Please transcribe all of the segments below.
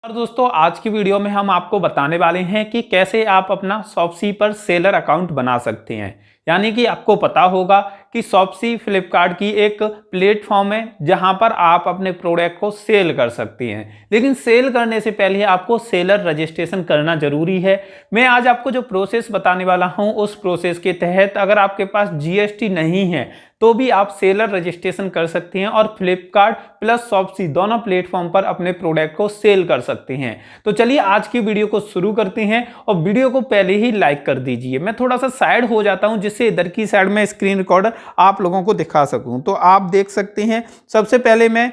और दोस्तों आज की वीडियो में हम आपको बताने वाले हैं कि कैसे आप अपना शॉप्सी पर सेलर अकाउंट बना सकते हैं। यानी कि आपको पता होगा कि शॉप्सी फ्लिपकार्ट की एक प्लेटफॉर्म है जहां पर आप अपने प्रोडक्ट को सेल कर सकते हैं, लेकिन सेल करने से पहले आपको सेलर रजिस्ट्रेशन करना जरूरी है। मैं आज आपको जो प्रोसेस बताने वाला हूं उस प्रोसेस के तहत अगर आपके पास जीएसटी नहीं है तो भी आप सेलर रजिस्ट्रेशन कर सकते हैं और फ्लिपकार्ट प्लस शॉप्सी दोनों प्लेटफॉर्म पर अपने प्रोडक्ट को सेल कर सकते हैं। तो चलिए आज की वीडियो को शुरू करते हैं और वीडियो को पहले ही लाइक कर दीजिए। मैं थोड़ा सा साइड हो जाता हूं जिससे इधर की साइड में स्क्रीन रिकॉर्डर आप लोगों को दिखा सकूं। तो आप देख सकते हैं सबसे पहले मैं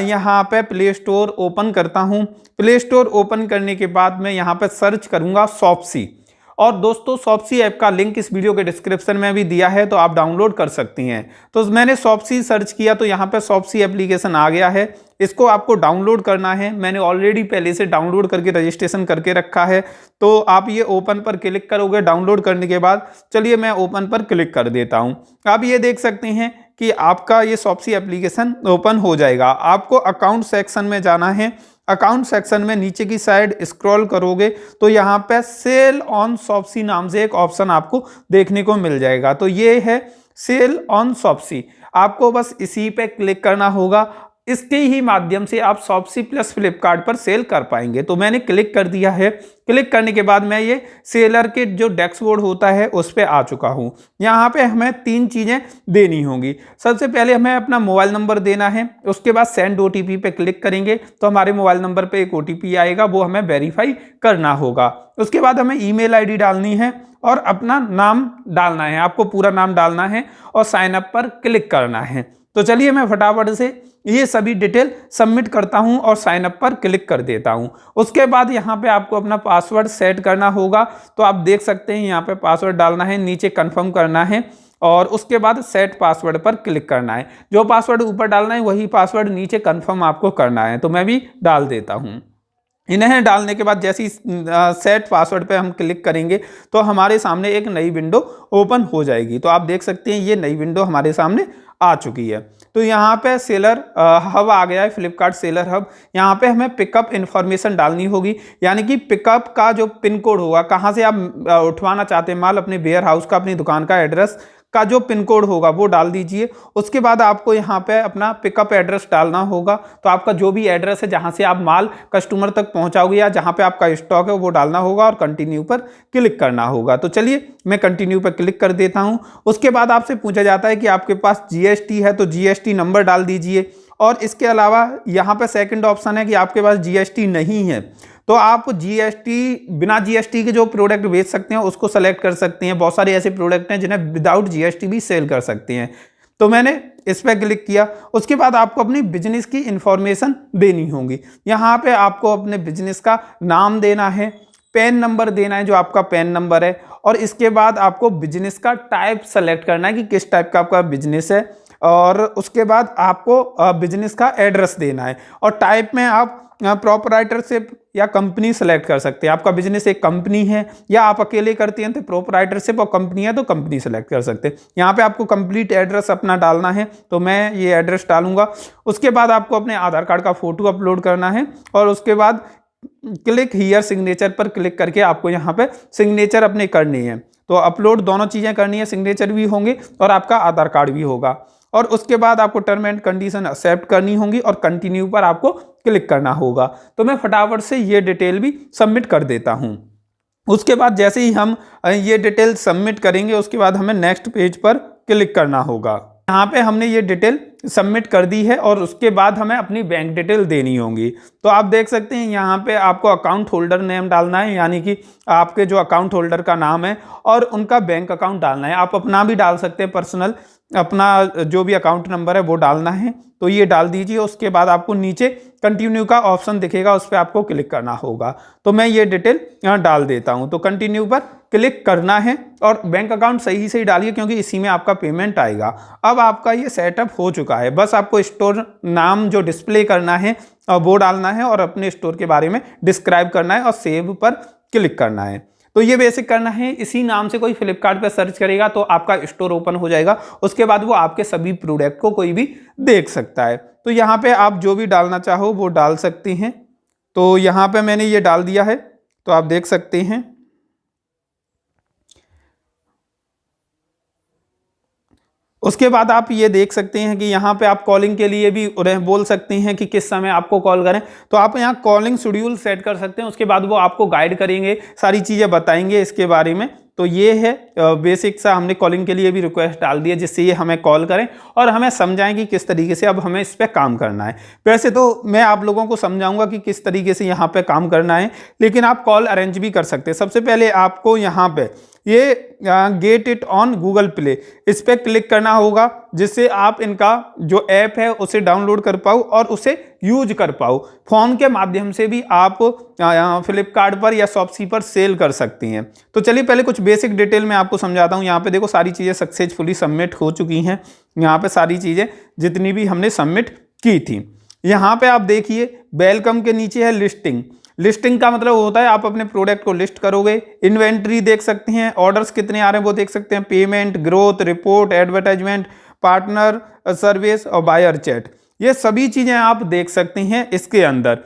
यहाँ पे प्ले स्टोर ओपन करता हूँ। प्ले स्टोर ओपन करने के बाद मैं यहाँ पे सर्च करूँगा शॉप्सी। और दोस्तों शॉप्सी ऐप का लिंक इस वीडियो के डिस्क्रिप्शन में भी दिया है, तो आप डाउनलोड कर सकती हैं। तो मैंने शॉप्सी सर्च किया तो यहाँ पे शॉप्सी एप्लीकेशन आ गया है। इसको आपको डाउनलोड करना है। मैंने ऑलरेडी पहले से डाउनलोड करके रजिस्ट्रेशन करके रखा है। तो आप ये ओपन पर क्लिक करोगे डाउनलोड करने के बाद। चलिए मैं ओपन पर क्लिक कर देता हूँ। आप ये देख सकते हैं कि आपका ये शॉप्सी एप्लीकेशन ओपन हो जाएगा। आपको अकाउंट सेक्शन में जाना है। अकाउंट सेक्शन में नीचे की साइड स्क्रॉल करोगे तो यहाँ पे सेल ऑन शॉप्सी नाम से एक ऑप्शन आपको देखने को मिल जाएगा। तो ये है सेल ऑन शॉप्सी। आपको बस इसी पे क्लिक करना होगा। इसके ही माध्यम से आप शॉप्सी प्लस फ्लिपकार्ट पर सेल कर पाएंगे। तो मैंने क्लिक कर दिया है। क्लिक करने के बाद मैं ये सेलर के जो डैशबोर्ड होता है उस पर आ चुका हूँ। यहाँ पे हमें 3 चीज़ें देनी होंगी। सबसे पहले हमें अपना मोबाइल नंबर देना है। उसके बाद सेंड ओटीपी पे क्लिक करेंगे तो हमारे मोबाइल नंबर पे एक ओटीपी आएगा, वो हमें वेरीफाई करना होगा। उसके बाद हमें ईमेल आईडी डालनी है और अपना नाम डालना है। आपको पूरा नाम डालना है और साइन अप पर क्लिक करना है। तो चलिए मैं फटाफट से ये सभी डिटेल सबमिट करता हूं और साइन अप पर क्लिक कर देता हूं। उसके बाद यहाँ पे आपको अपना पासवर्ड सेट करना होगा। तो आप देख सकते हैं यहाँ पे पासवर्ड डालना है, नीचे कंफर्म करना है और उसके बाद सेट पासवर्ड पर क्लिक करना है। जो पासवर्ड ऊपर डालना है वही पासवर्ड नीचे कंफर्म आपको करना है। तो मैं भी डाल देता हूँ। इन्हें डालने के बाद जैसे ही सेट पासवर्ड पे हम क्लिक करेंगे तो हमारे सामने एक नई विंडो ओपन हो जाएगी। तो आप देख सकते हैं ये नई विंडो हमारे सामने आ चुकी है। तो यहाँ पे सेलर हब आ गया है, फ्लिपकार्ट सेलर हब। यहाँ पे हमें पिकअप इन्फॉर्मेशन डालनी होगी, यानी कि पिकअप का जो पिन कोड होगा, कहाँ से आप उठवाना चाहते हैं माल, अपने वेयर हाउस का, अपनी दुकान का एड्रेस का जो पिन कोड होगा वो डाल दीजिए। उसके बाद आपको यहाँ पे अपना पिकअप एड्रेस डालना होगा। तो आपका जो भी एड्रेस है जहाँ से आप माल कस्टमर तक पहुँचाओगे या जहाँ पे आपका स्टॉक है वो डालना होगा और कंटिन्यू पर क्लिक करना होगा। तो चलिए मैं कंटिन्यू पर क्लिक कर देता हूँ। उसके बाद आपसे पूछा जाता है कि आपके पास जीएसटी है तो जीएसटी नंबर डाल दीजिए। और इसके अलावा यहाँ पे सेकंड ऑप्शन है कि आपके पास जीएसटी नहीं है तो आप जीएसटी बिना जीएसटी के जो प्रोडक्ट बेच सकते हैं उसको सेलेक्ट कर सकते हैं। बहुत सारे ऐसे प्रोडक्ट हैं जिन्हें विदाउट जीएसटी भी सेल कर सकते हैं। तो मैंने इस पर क्लिक किया। उसके बाद आपको अपनी बिजनेस की इंफॉर्मेशन देनी होगी। यहाँ पे आपको अपने बिजनेस का नाम देना है, पैन नंबर देना है जो आपका पैन नंबर है, और इसके बाद आपको बिजनेस का टाइप सेलेक्ट करना है कि किस टाइप का आपका बिजनेस है, और उसके बाद आपको बिजनेस का एड्रेस देना है। और टाइप में आप प्रोपराइटरशिप या कंपनी सेलेक्ट कर सकते हैं। आपका बिजनेस एक कंपनी है या आप अकेले करते हैं तो प्रोपराइटरशिप, और कंपनी है तो कंपनी सेलेक्ट कर सकते हैं। यहाँ पे आपको कंप्लीट एड्रेस अपना डालना है, तो मैं ये एड्रेस डालूंगा। उसके बाद आपको अपने आधार कार्ड का फोटो अपलोड करना है और उसके बाद क्लिक हियर सिग्नेचर पर क्लिक करके आपको यहाँ पे सिग्नेचर अपने करनी है। तो अपलोड दोनों चीज़ें करनी है, सिग्नेचर भी होंगे और आपका आधार कार्ड भी होगा। और उसके बाद आपको टर्म एंड कंडीशन एक्सेप्ट करनी होगी और कंटिन्यू पर आपको क्लिक करना होगा। तो मैं फटाफट से ये डिटेल भी सबमिट कर देता हूँ। उसके बाद जैसे ही हम ये डिटेल सबमिट करेंगे उसके बाद हमें नेक्स्ट पेज पर क्लिक करना होगा। यहाँ पे हमने ये डिटेल सबमिट कर दी है और उसके बाद हमें अपनी बैंक डिटेल देनी होगी। तो आप देख सकते हैं यहाँ पे आपको अकाउंट होल्डर नेम डालना है, यानी कि आपके जो अकाउंट होल्डर का नाम है, और उनका बैंक अकाउंट डालना है। आप अपना भी डाल सकते हैं, पर्सनल अपना जो भी अकाउंट नंबर है वो डालना है। तो ये डाल दीजिए। उसके बाद आपको नीचे कंटिन्यू का ऑप्शन दिखेगा, उस पर आपको क्लिक करना होगा। तो मैं ये डिटेल यहाँ डाल देता हूँ। तो कंटिन्यू पर क्लिक करना है और बैंक अकाउंट सही से ही डालिए क्योंकि इसी में आपका पेमेंट आएगा। अब आपका ये सेटअप हो चुका है। बस आपको स्टोर नाम जो डिस्प्ले करना है वो डालना है और अपने स्टोर के बारे में डिस्क्राइब करना है और सेव पर क्लिक करना है। तो ये बेसिक करना है। इसी नाम से कोई फ्लिपकार्ट पर सर्च करेगा तो आपका स्टोर ओपन हो जाएगा। उसके बाद वो आपके सभी प्रोडक्ट को कोई भी देख सकता है। तो यहाँ पे आप जो भी डालना चाहो वो डाल सकते हैं। तो यहाँ पे मैंने ये डाल दिया है, तो आप देख सकते हैं। उसके बाद आप ये देख सकते हैं कि यहाँ पे आप कॉलिंग के लिए भी उन्हें बोल सकते हैं कि किस समय आपको कॉल करें, तो आप यहाँ कॉलिंग शेड्यूल सेट कर सकते हैं। उसके बाद वो आपको गाइड करेंगे, सारी चीज़ें बताएंगे इसके बारे में। तो ये है बेसिक सा, हमने कॉलिंग के लिए भी रिक्वेस्ट डाल दिया जिससे ये हमें कॉल करें और हमें समझाएं कि किस तरीके से अब हमें इस पर काम करना है। वैसे तो मैं आप लोगों को समझाऊंगा कि किस तरीके से यहाँ पे काम करना है, लेकिन आप कॉल अरेंज भी कर सकते हैं। सबसे पहले आपको यहाँ पे ये get it on Google play, इस पर क्लिक करना होगा जिससे आप इनका जो ऐप है उसे डाउनलोड कर पाओ और उसे यूज कर पाओ। फ़ोन के माध्यम से भी आप फ्लिपकार्ट पर या शॉप्सी पर सेल कर सकती हैं। तो चलिए पहले कुछ बेसिक डिटेल में आपको समझाता हूँ। यहाँ पे देखो सारी चीज़ें सक्सेसफुली सबमिट हो चुकी हैं। यहाँ पे सारी चीज़ें जितनी भी हमने सबमिट की थी। यहाँ पे आप देखिए वेलकम के नीचे है लिस्टिंग। लिस्टिंग का मतलब होता है आप अपने प्रोडक्ट को लिस्ट करोगे। इन्वेंट्री देख सकते हैं, ऑर्डर्स कितने आ रहे हैं वो देख सकते हैं, payment, growth, report, advertisement, partner service और बायर चैट, ये सभी चीज़ें आप देख सकते हैं इसके अंदर।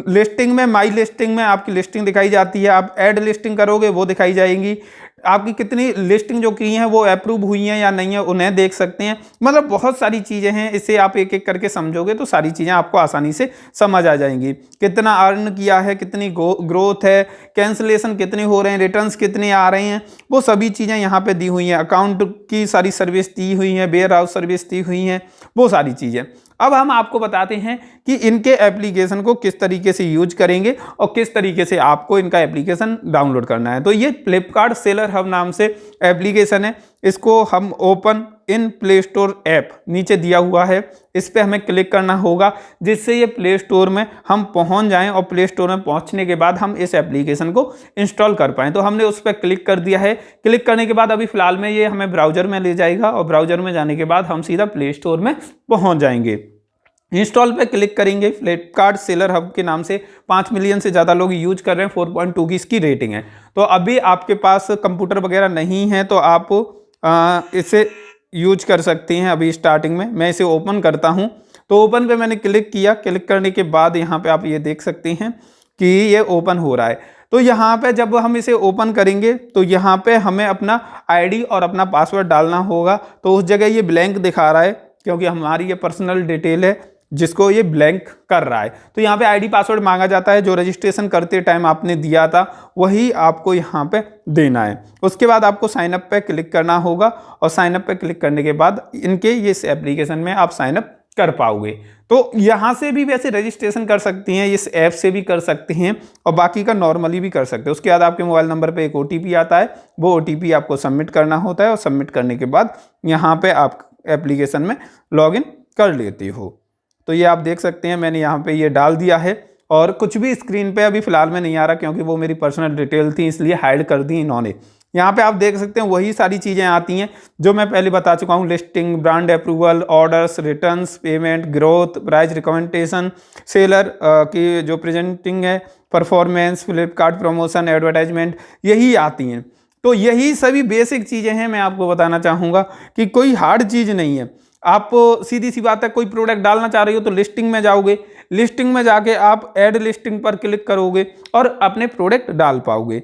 लिस्टिंग में, माई लिस्टिंग में आपकी लिस्टिंग दिखाई जाती है। आप ऐड लिस्टिंग करोगे वो दिखाई जाएंगी। आपकी कितनी लिस्टिंग जो की हैं वो अप्रूव हुई हैं या नहीं है उन्हें देख सकते हैं। मतलब बहुत सारी चीज़ें हैं, इसे आप एक एक करके समझोगे तो सारी चीज़ें आपको आसानी से समझ आ जाएंगी। कितना अर्न किया है, कितनी ग्रोथ है, कैंसिलेशन कितने हो रहे हैं, रिटर्न्स कितने आ रहे हैं, वो सभी चीज़ें यहाँ पे दी हुई हैं। अकाउंट की सारी सर्विस दी हुई हैं, वेयर हाउस सर्विस दी हुई हैं, वो सारी चीज़ें। अब हम आपको बताते हैं कि इनके एप्लीकेशन को किस तरीके से यूज करेंगे और किस तरीके से आपको इनका एप्लीकेशन डाउनलोड करना है। तो ये फ्लिपकार्ट सेलर हब नाम से एप्लीकेशन है। इसको हम open in play store app नीचे दिया हुआ है, इस पर हमें क्लिक करना होगा जिससे ये प्ले स्टोर में हम पहुंच जाएं और प्ले स्टोर में पहुंचने के बाद हम इस एप्लीकेशन को इंस्टॉल कर पाएं। तो हमने उस पर क्लिक कर दिया है। क्लिक करने के बाद अभी फिलहाल में ये हमें ब्राउजर में ले जाएगा और ब्राउजर में जाने के बाद हम सीधा प्ले स्टोर में पहुंच जाएंगे। इंस्टॉल पे क्लिक करेंगे। फ्लिपकार्ट सेलर हब के नाम से 5 मिलियन से ज़्यादा लोग यूज कर रहे हैं, 4.2 की इसकी रेटिंग है। तो अभी आपके पास कंप्यूटर वगैरह नहीं है तो आप इसे यूज कर सकते हैं। अभी स्टार्टिंग में मैं इसे ओपन करता हूं, तो ओपन पे मैंने क्लिक किया। क्लिक करने के बाद यहाँ पे आप ये देख सकते हैं कि ये ओपन हो रहा है। तो यहाँ पे जब हम इसे ओपन करेंगे तो यहाँ पे हमें अपना आईडी और अपना पासवर्ड डालना होगा। तो उस जगह ये ब्लैंक दिखा रहा है क्योंकि हमारी ये पर्सनल डिटेल है जिसको ये ब्लैंक कर रहा है। तो यहाँ पे आईडी पासवर्ड मांगा जाता है, जो रजिस्ट्रेशन करते टाइम आपने दिया था वही आपको यहाँ पे देना है। उसके बाद आपको साइन अप पे क्लिक करना होगा और साइन अप पे क्लिक करने के बाद इनके ये इस एप्लीकेशन में आप साइन अप कर पाओगे। तो यहाँ से भी वैसे रजिस्ट्रेशन कर सकती हैं, इस ऐप से भी कर सकते हैं और बाकी का नॉर्मली भी कर सकते हैं। उसके बाद आपके मोबाइल नंबर पे एक OTP आता है, वो OTP आपको सबमिट करना होता है और सबमिट करने के बाद यहाँ पे आप एप्लीकेशन में लॉगिन कर लेते हो। तो ये आप देख सकते हैं मैंने यहाँ पे ये डाल दिया है और कुछ भी स्क्रीन पे अभी फिलहाल में नहीं आ रहा क्योंकि वो मेरी पर्सनल डिटेल थी, इसलिए हाइड कर दी इन्होंने। यहाँ पे आप देख सकते हैं वही सारी चीज़ें आती हैं जो मैं पहले बता चुका हूँ। Listing, brand approval, orders, returns, payment, growth, price recommendation, seller की जो प्रेजेंटिंग है, परफॉर्मेंस, फ्लिपकार्ट प्रमोशन, एडवर्टाइजमेंट, यही आती हैं। तो यही सभी बेसिक चीज़ें हैं। मैं आपको बताना चाहूँगा कि कोई हार्ड चीज़ नहीं है। आप सीधी सी बात है, कोई प्रोडक्ट डालना चाह रही हो तो लिस्टिंग में जाओगे, लिस्टिंग में जाके आप ऐड लिस्टिंग पर क्लिक करोगे और अपने प्रोडक्ट डाल पाओगे।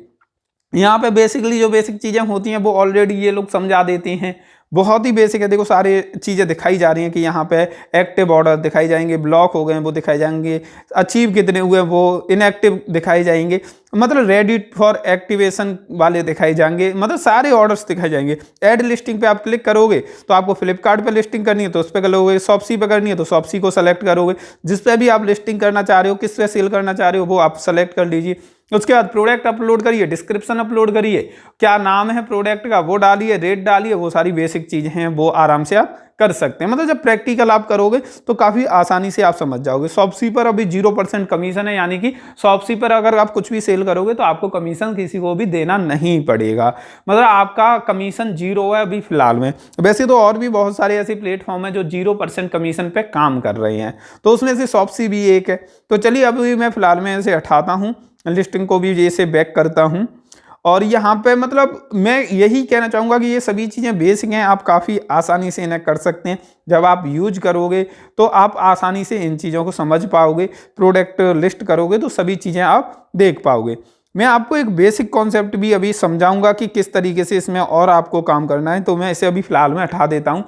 यहाँ पे बेसिकली जो बेसिक चीज़ें होती हैं वो ऑलरेडी ये लोग समझा देते हैं, बहुत ही बेसिक है। देखो सारी चीज़ें दिखाई जा रही हैं कि यहाँ पे एक्टिव ऑर्डर दिखाई जाएंगे, ब्लॉक हो गए हैं वो दिखाई जाएंगे, अचीव कितने हुए हैं वो इनएक्टिव दिखाई जाएंगे, मतलब रेडी फॉर एक्टिवेशन वाले दिखाई जाएंगे, मतलब सारे ऑर्डर्स दिखाई जाएंगे। ऐड लिस्टिंग पे आप क्लिक करोगे तो आपको फ्लिपकार्ट पे लिस्टिंग करनी है तो उस पर करोगे, शॉप्सी पे करनी है तो शॉप्सी को सेलेक्ट करोगे, जिस पे भी आप लिस्टिंग करना चाह रहे हो, किस पे सेल करना चाह रहे हो वो आप सेलेक्ट कर लीजिए। उसके बाद प्रोडक्ट अपलोड करिए, डिस्क्रिप्शन अपलोड करिए, क्या नाम है प्रोडक्ट का वो डालिए, रेट डालिए, वो सारी बेसिक चीज़ें हैं वो आराम से आप कर सकते हैं। मतलब जब प्रैक्टिकल आप करोगे तो काफ़ी आसानी से आप समझ जाओगे। शॉप्सी पर अभी 0% कमीशन है, यानी कि शॉप्सी पर अगर आप कुछ भी सेल करोगे तो आपको कमीशन किसी को भी देना नहीं पड़ेगा, मतलब आपका कमीशन 0 है अभी फिलहाल में। वैसे तो और भी बहुत सारे ऐसे प्लेटफॉर्म हैं जो 0% कमीशन पे काम कर रहे हैं, तो उसमें से शॉप्सी भी एक है। तो चलिए अभी मैं फिलहाल में इसे हटाता हूँ, लिस्टिंग को भी जैसे बैक करता हूँ और यहाँ पे मतलब मैं यही कहना चाहूँगा कि ये सभी चीज़ें बेसिक हैं, आप काफ़ी आसानी से इन्हें कर सकते हैं। जब आप यूज करोगे तो आप आसानी से इन चीज़ों को समझ पाओगे, प्रोडक्ट लिस्ट करोगे तो सभी चीज़ें आप देख पाओगे। मैं आपको एक बेसिक कॉन्सेप्ट भी अभी समझाऊंगा कि किस तरीके से इसमें और आपको काम करना है, तो मैं इसे अभी फिलहाल में हटा देता हूँ।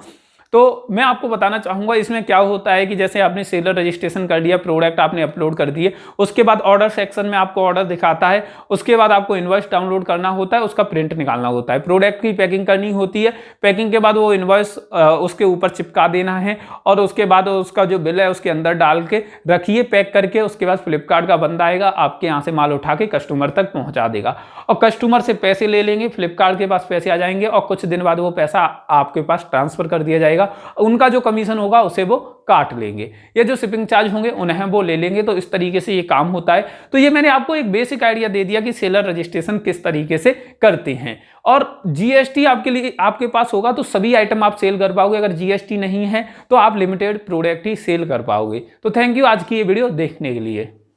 तो मैं आपको बताना चाहूँगा इसमें क्या होता है कि जैसे आपने सेलर रजिस्ट्रेशन कर दिया, प्रोडक्ट आपने अपलोड कर दिए, उसके बाद ऑर्डर सेक्शन में आपको ऑर्डर दिखाता है, उसके बाद आपको इनवॉइस डाउनलोड करना होता है, उसका प्रिंट निकालना होता है, प्रोडक्ट की पैकिंग करनी होती है, पैकिंग के बाद वो इनवॉइस उसके ऊपर चिपका देना है और उसके बाद उसका जो बिल है उसके अंदर डाल के रखिए पैक करके। उसके बाद फ्लिपकार्ट का बंदा आएगा, आपके यहाँ से माल उठा के कस्टमर तक पहुँचा देगा और कस्टमर से पैसे ले लेंगे, फ्लिपकार्ट के पास पैसे आ जाएंगे और कुछ दिन बाद वो पैसा आपके पास ट्रांसफर कर दिया जाएगा। उनका जो कमीशन होगा उसे वो काट लेंगे, ये जो शिपिंग चार्ज होंगे उन्हें वो ले लेंगे। तो इस तरीके से ये काम होता है। तो ये मैंने आपको एक बेसिक आइडिया दे दिया कि सेलर रजिस्ट्रेशन किस तरीके से करते हैं। और जीएसटी आपके लिए आपके पास होगा तो सभी आइटम आप सेल कर पाओगे, अगर जीएसटी नहीं है तो आप लिमिटेड प्रोडक्ट ही सेल कर पाओगे। तो थैंक यू आज की ये वीडियो देखने के लिए।